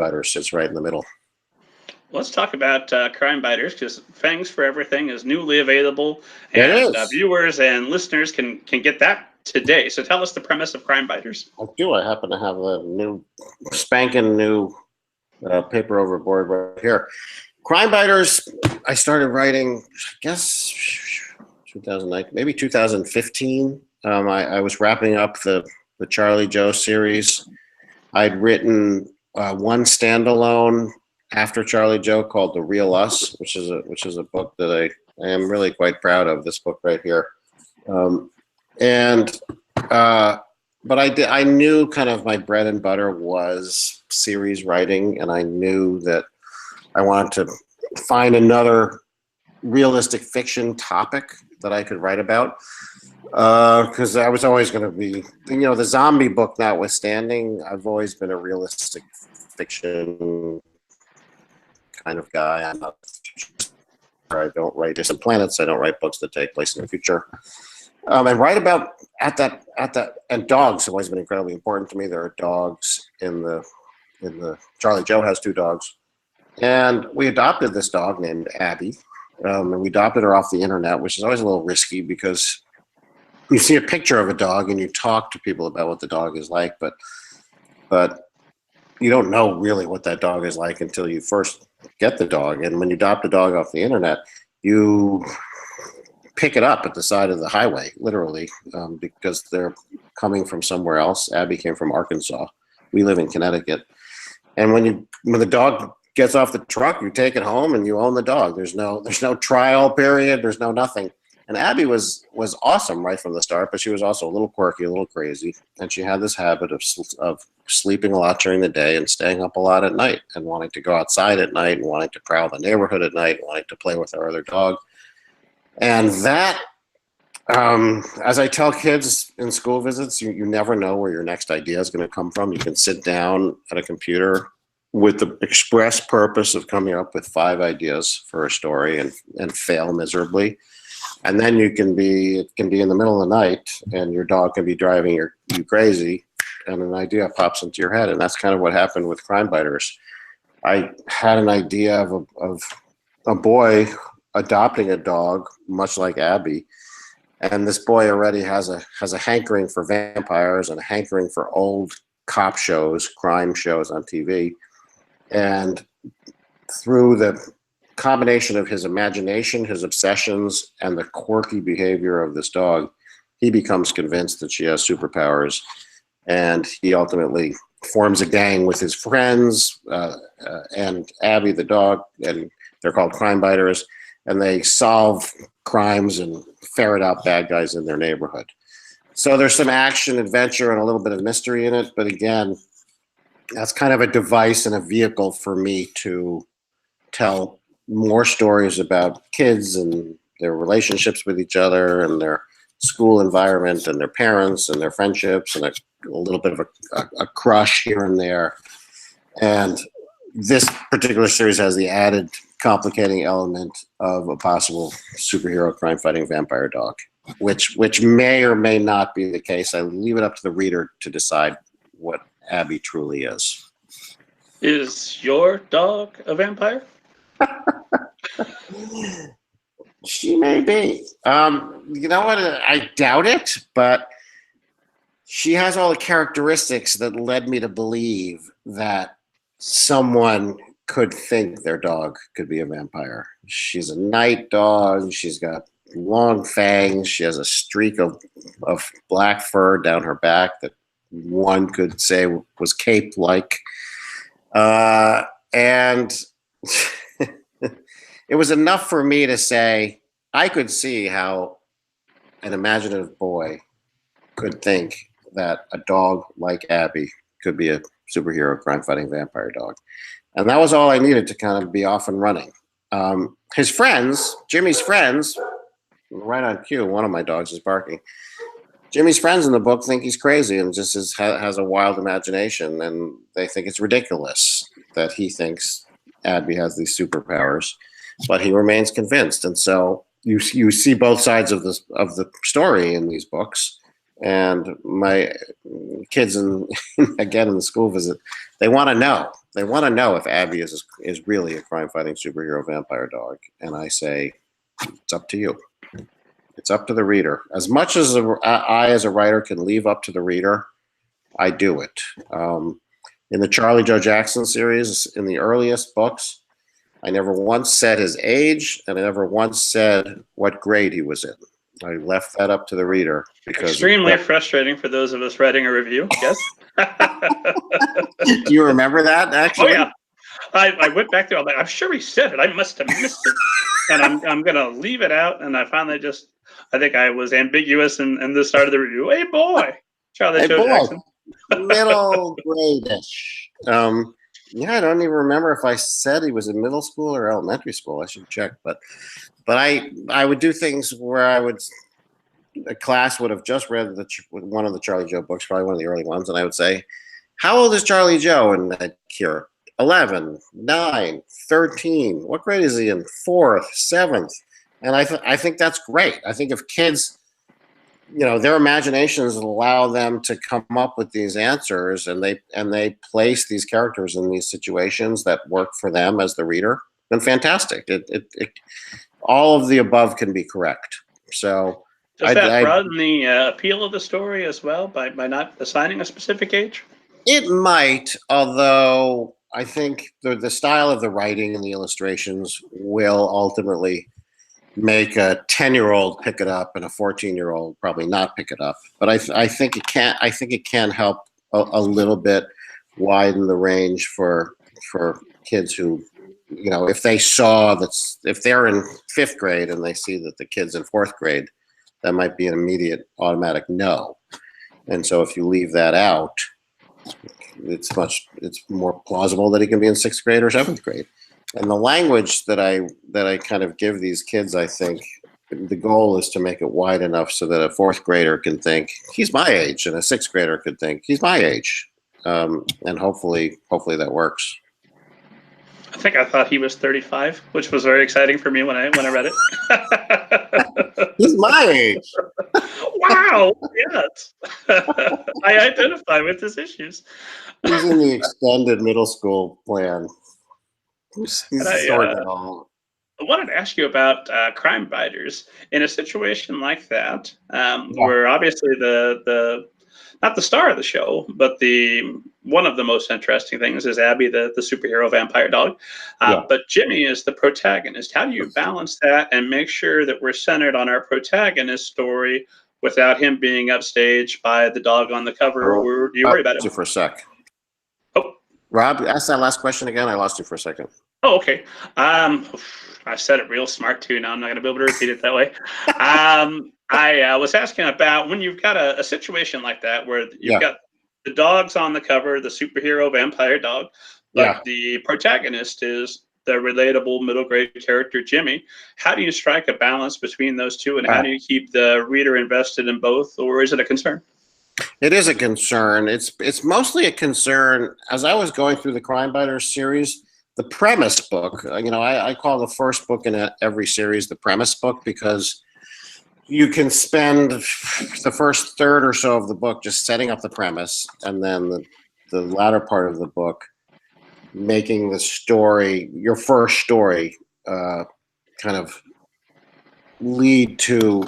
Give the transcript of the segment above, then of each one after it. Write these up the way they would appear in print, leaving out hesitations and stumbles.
Crimebiters sits right in the middle. Let's talk about Crimebiters, because Fangs for Everything is newly available, and viewers and listeners can get that today. So tell us the premise of Crimebiters. I do. I happen to have a new, spanking new paper overboard right here. Crimebiters, I started writing, I guess, 2009, maybe 2015. I was wrapping up the Charlie Joe series. I'd written one standalone after Charlie Joe called The Real Us, which is a book that I am really quite proud of. This book right here, but I knew kind of my bread and butter was series writing, and I knew that I wanted to find another realistic fiction topic that I could write about, because I was always going to be, the zombie book notwithstanding, I've always been a realistic fiction kind of guy. I'm not, I don't write distant planets. I don't write books that take place in the future. And write about and dogs have always been incredibly important to me. There are dogs in the Charlie Joe has 2 dogs, and we adopted this dog named Abby, and we adopted her off the internet, which is always a little risky because you see a picture of a dog and you talk to people about what the dog is like, but you don't know really what that dog is like until you first get the dog. And when you adopt a dog off the internet, you pick it up at the side of the highway, literally, because they're coming from somewhere else. Abby came from Arkansas. We live in Connecticut. And when the dog gets off the truck, you take it home and you own the dog. There's no trial period. There's no nothing. And Abby was awesome right from the start, but she was also a little quirky, a little crazy. And she had this habit of sleeping a lot during the day and staying up a lot at night, and wanting to go outside at night, and wanting to prowl the neighborhood at night, and wanting to play with our other dog. And that, as I tell kids in school visits, you never know where your next idea is going to come from. You can sit down at a computer with the express purpose of coming up with 5 ideas for a story and fail miserably. And then it can be in the middle of the night, and your dog can be driving you crazy, and an idea pops into your head. And that's kind of what happened with Crimebiters. I had an idea of a boy adopting a dog, much like Abby, and this boy already has a hankering for vampires and a hankering for old cop shows, crime shows on TV. And through the combination of his imagination, his obsessions, and the quirky behavior of this dog, he becomes convinced that she has superpowers, and he ultimately forms a gang with his friends and Abby the dog, and they're called Crimebiters, and they solve crimes and ferret out bad guys in their neighborhood. So there's some action, adventure, and a little bit of mystery in it, but again, that's kind of a device and a vehicle for me to tell more stories about kids and their relationships with each other and their school environment and their parents and their friendships and a little bit of a crush here and there. And this particular series has the added complicating element of a possible superhero crime-fighting vampire dog, which may or may not be the case. I leave it up to the reader to decide what Abby truly is. Is your dog a vampire? She may be. You know what? I doubt it, but she has all the characteristics that led me to believe that someone could think their dog could be a vampire. She's a night dog. She's got long fangs. She has a streak of black fur down her back that one could say was cape-like. And it was enough for me to say I could see how an imaginative boy could think that a dog like Abby could be a superhero crime-fighting vampire dog. And that was all I needed to kind of be off and running. His friends, Jimmy's friends, right on cue, one of my dogs is barking. Jimmy's friends in the book think he's crazy and just has a wild imagination, and they think it's ridiculous that he thinks Abby has these superpowers, but he remains convinced. And so you see both sides of the story in these books, And my kids, again in the school visit, they want to know. They want to know if Abby is really a crime-fighting superhero vampire dog. And I say, it's up to you. It's up to the reader. As much as I, as a writer, can leave up to the reader, I do it. In the Charlie Joe Jackson series, in the earliest books, I never once said his age, and I never once said what grade he was in. I left that up to the reader. Because extremely frustrating for those of us writing a review. Yes. Do you remember that, actually? Oh, yeah. I went back there. I'm like, I'm sure he said it. I must have missed it. And I'm going to leave it out. And I finally I think I was ambiguous in the start of the review. Hey, boy. Charlie Joe Jackson. Middle grade-ish. Yeah, I don't even remember if I said he was in middle school or elementary school. I should check. But I would do things where a class would have just read one of the Charlie Joe books, probably one of the early ones, and I would say, how old is Charlie Joe? And I'd hear 11, 9, 13. What grade is he in? 4th, 7th. And I think that's great. I think if kids, their imaginations allow them to come up with these answers, and they place these characters in these situations that work for them as the reader, then fantastic. All of the above can be correct. So does that broaden the appeal of the story as well by not assigning a specific age? It might, although I think the style of the writing and the illustrations will ultimately make a 10-year-old pick it up and a 14-year-old probably not pick it up. But I think it can. I think it can help a little bit widen the range for kids who, if they saw if they're in 5th grade and they see that the kid's in 4th grade, that might be an immediate automatic no. And so if you leave that out, it's more plausible that he can be in 6th grade or 7th grade. And the language that I kind of give these kids, I think the goal is to make it wide enough so that a 4th grader can think he's my age, and a 6th grader could think he's my age, and hopefully that works. I think I thought he was 35, which was very exciting for me when I read it. He's my age. Wow! Yes, I identify with his issues. He's in the extended middle school plan. I wanted to ask you about Crimebiters in a situation like that, where obviously the not the star of the show, but one of the most interesting things is Abby, the superhero vampire dog. But Jimmy is the protagonist. How do you balance that and make sure that we're centered on our protagonist story without him being upstaged by the dog on the cover? Or do you worry about it? For a sec. Oh, Rob, ask that last question again. I lost you for a second. Oh, okay. I said it real smart too. Now I'm not going to be able to repeat it that way. I was asking about when you've got a situation like that where you've got the dogs on the cover, the superhero vampire dog, but the protagonist is the relatable middle grade character, Jimmy. How do you strike a balance between those two, and how do you keep the reader invested in both, or is it a concern? It is a concern. It's mostly a concern. As I was going through the Crimebiters series, the premise book, I call the first book in every series the premise book, because you can spend the first third or so of the book just setting up the premise, and then the latter part of the book making the story, your first story, kind of lead to,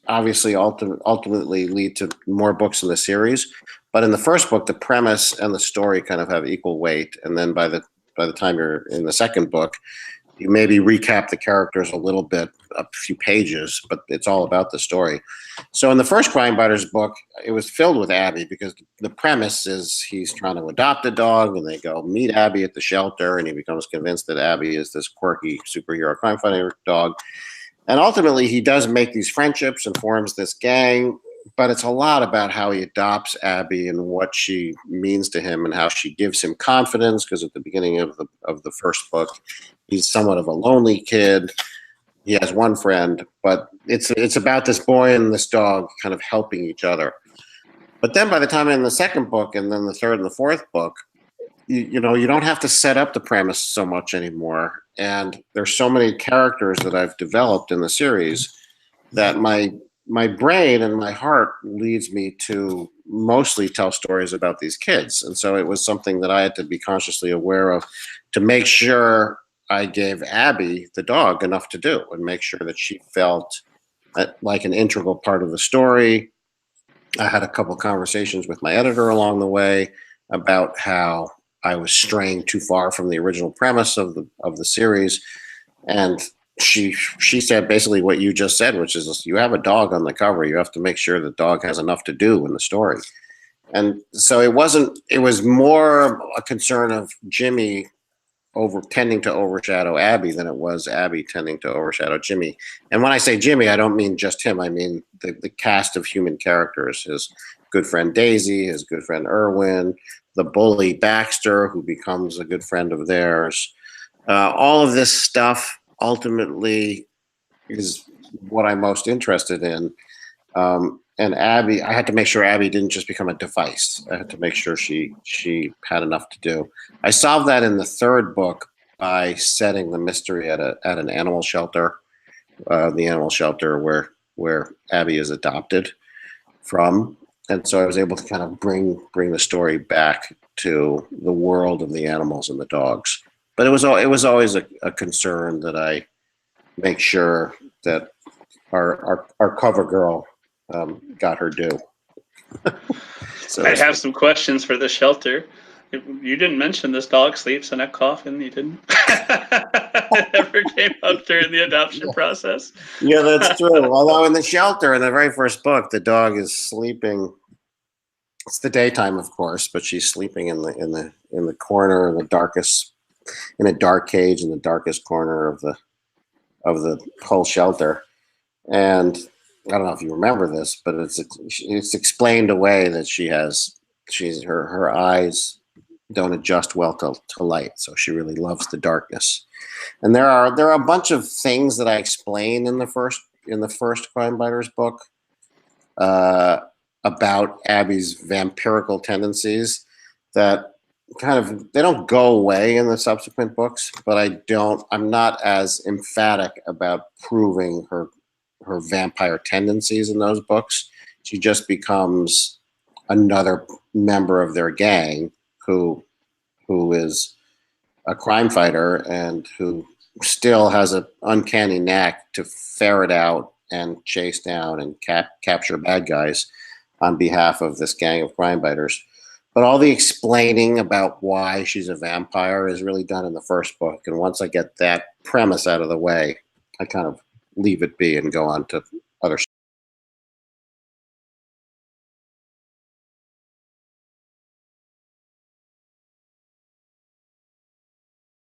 obviously ultimately lead to more books in the series. But in the first book, the premise and the story kind of have equal weight, and then by the time you're in the second book, you maybe recap the characters a little bit, a few pages, but it's all about the story. So in the first Crimebiters book, it was filled with Abby, because the premise is he's trying to adopt a dog, and they go meet Abby at the shelter, and he becomes convinced that Abby is this quirky superhero crime-fighting dog. And ultimately, he does make these friendships and forms this gang, but it's a lot about how he adopts Abby and what she means to him and how she gives him confidence, because at the beginning of the first book, he's somewhat of a lonely kid. He has one friend, but it's about this boy and this dog kind of helping each other. But then by the time in the second book and then the third and the fourth book, you don't have to set up the premise so much anymore. And there's so many characters that I've developed in the series that my my brain and my heart leads me to mostly tell stories about these kids. And so it was something that I had to be consciously aware of to make sure I gave Abby, the dog, enough to do and make sure that she felt like an integral part of the story. I had a couple conversations with my editor along the way about how I was straying too far from the original premise of the series. And she said basically what you just said, which is you have a dog on the cover. You have to make sure the dog has enough to do in the story. And so it was more a concern of Jimmy tending to overshadow Abby than it was Abby tending to overshadow Jimmy. And when I say Jimmy, I don't mean just him. I mean the cast of human characters, his good friend Daisy, his good friend Irwin, the bully Baxter, who becomes a good friend of theirs. All of this stuff ultimately is what I'm most interested in. And Abby, I had to make sure Abby didn't just become a device. I had to make sure she had enough to do. I solved that in the third book by setting the mystery at an animal shelter, the animal shelter where Abby is adopted from. And so I was able to kind of bring the story back to the world of the animals and the dogs. But it was always a concern that I make sure that our cover girl got her due. So I have some questions for the shelter. You didn't mention this dog sleeps in a coffin. You didn't. It never came up during the adoption process. Yeah, that's true. Although in the shelter, in the very first book, the dog is sleeping. It's the daytime, of course, but she's sleeping in the corner, in a dark cage in the darkest corner of the whole shelter. And I don't know if you remember this, but it's explained away that her eyes don't adjust well to light, so she really loves the darkness. And there are a bunch of things that I explain in the first Crimebiters book about Abby's vampirical tendencies that they don't go away in the subsequent books, but I'm not as emphatic about proving her vampire tendencies in those books. She just becomes another member of their gang who is a crime fighter and who still has an uncanny knack to ferret out and chase down and capture bad guys on behalf of this gang of Crimebiters. But all the explaining about why she's a vampire is really done in the first book. And once I get that premise out of the way, I kind of leave it be and go on to other